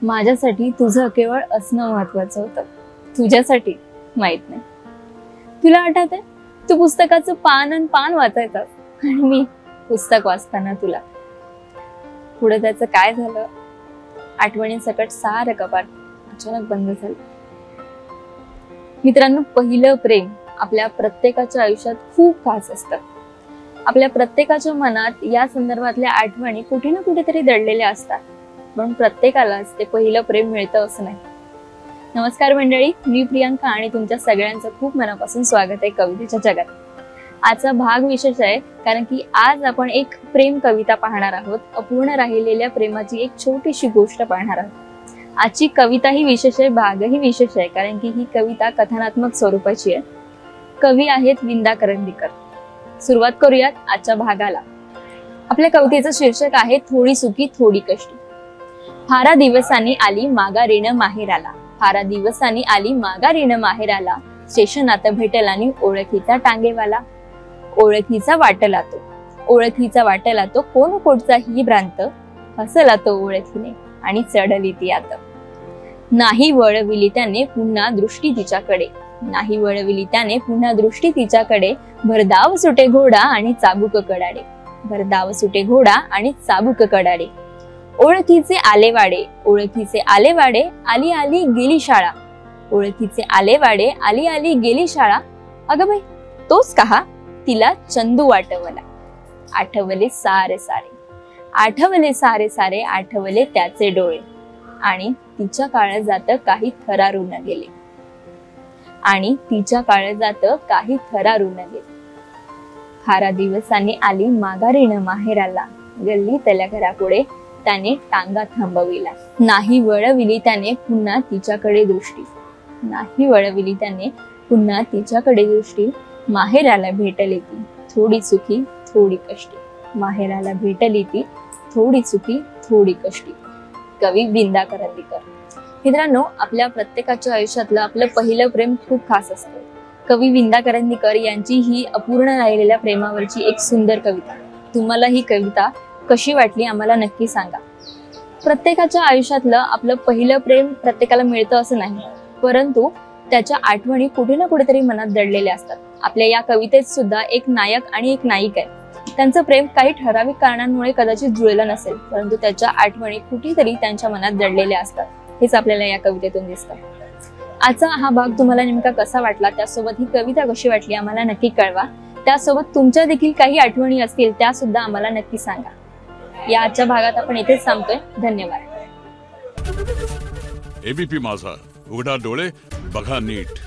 माझ्यासाठी तुझं केवळ असणं महत्वाचं होतं, तुझ्यासाठी माहित नाही। तुला आठवतंय तू पुस्तकाचं पान आणि पान वाचायचं आणि मी पुस्तक वाचताना तुला। पुढे त्याचं काय झालं? आठवणींसकट सारं कपाट अचानक बंद झालं। मित्रांनो, पहिलं प्रेम आपल्या प्रत्येकाच्या आयुष्यात खूप खास असतं। आपल्या प्रत्येकाच्या मनात या संदर्भातल्या आठवणी कुठे ना कुठेतरी दडलेल्या असतात, पण प्रत्येकालाच ते पहिलं प्रेम मिळतं असं नाही। नमस्कार मंडळी, मी प्रियांका आणि तुमच्या सगळ्यांचं खूप मनापासून स्वागत आहे कवितेच्या जगात। आजचा भाग विशेष आहे कारण की आज आपण एक प्रेम कविता पाहणार आहोत। अपूर्ण राहिलेल्या प्रेमाची एक छोटीशी गोष्ट पाहणार आहोत। आजची कविता ही विशेष आहे, भागही विशेष आहे कारण की ही कविता कथनात्मक स्वरूपाची आहे। कवी आहेत विंदा करंदीकर। सुरुवात करूयात आजच्या भागाला। आपल्या कवितेचं शीर्षक आहे थोडी सुखी थोडी कष्टी। फारा दिवसांनी आली माघारीनं माहेराला, फारा दिवसांनी आली माघारीनं माहेराला, स्टेशनात भेटला आणि ओळखीचा टांगेवाला। ओळखीचा वाटला तो, ओळखीचा वाटला तो, कोण कोटचा ही भ्रांत, हसला तो ओळखीने आणि चढली ती आत। नाही वळविली त्याने पुन्हा दृष्टी तिच्याकडे, नाही वळविली त्याने पुन्हा दृष्टी तिच्याकडे, भरधाव सुटे घोडा आणि चाबूक कडाडे, भरधाव सुटे घोडा आणि चाबूक कडाडे। ओळखीचे आलेवाडे, ओळखीचे आलेवाडे, आली आली गेली शाळा, ओळखीचे आलेवाडे, आली आली गेली शाळा। अगं बाई तोच कहा, तिला चंदू आठवला, आठवले सारे सारे, आठवले सारे सारे, आठवले त्याचे डोळे, आणि तिच्या काळजात काही थरारून गेले, आणि तिच्या काळजात काही थरारून गेले। फारा दिवसांनी आली माघारीनं माहेराला, गल्लीतल्या घरापुढे त्याने टांगा थांबविला। नाही वळविली त्याने पुन्हा तिच्याकडे दृष्टी, नाही वळविली त्याने पुन्हा तिच्याकडे दृष्टी, माहेराला भेटली ती थोडी सुखी थोडी कष्टी, माहेराला भेटली ती थोडी सुखी थोडी कष्टी। कवी विंदा करंदीकर। मित्रांनो, आपल्या प्रत्येकाच्या आयुष्यातलं आपलं पहिलं प्रेम खूप खास असतं। कवी विंदा करंदीकर यांची ही अपूर्ण राहिलेल्या प्रेमावरची एक सुंदर कविता। तुम्हाला ही कविता कशी वाटली आम्हाला नक्की सांगा। प्रत्येकाच्या आयुष्यातलं आपलं पहिलं प्रेम प्रत्येकाला मिळतं असं नाही, परंतु त्याच्या आठवणी कुठे ना कुठेतरी मनात दडलेल्या असतात। आपल्या या कवितेत सुद्धा एक नायक आणि एक नायिका आहे। त्यांचं प्रेम काही ठराविक कारणांमुळे कदाचित जुळलं नसेल, परंतु त्याच्या आठवणी कुठेतरी त्यांच्या मनात दडलेल्या असतात, हेच आपल्याला या कवितेतून दिसतं। आजचा हा भाग तुम्हाला नेमका कसा वाटला, त्यासोबत ही कविता कशी वाटली आम्हाला नक्की कळवा। त्यासोबत तुमच्या देखील काही आठवणी असतील त्या सुद्धा आम्हाला नक्की सांगा। या आजच्या भागात आपण इथेच थांबतोय। धन्यवाद। एबीपी माझा, उघडा डोळे बघा नीट।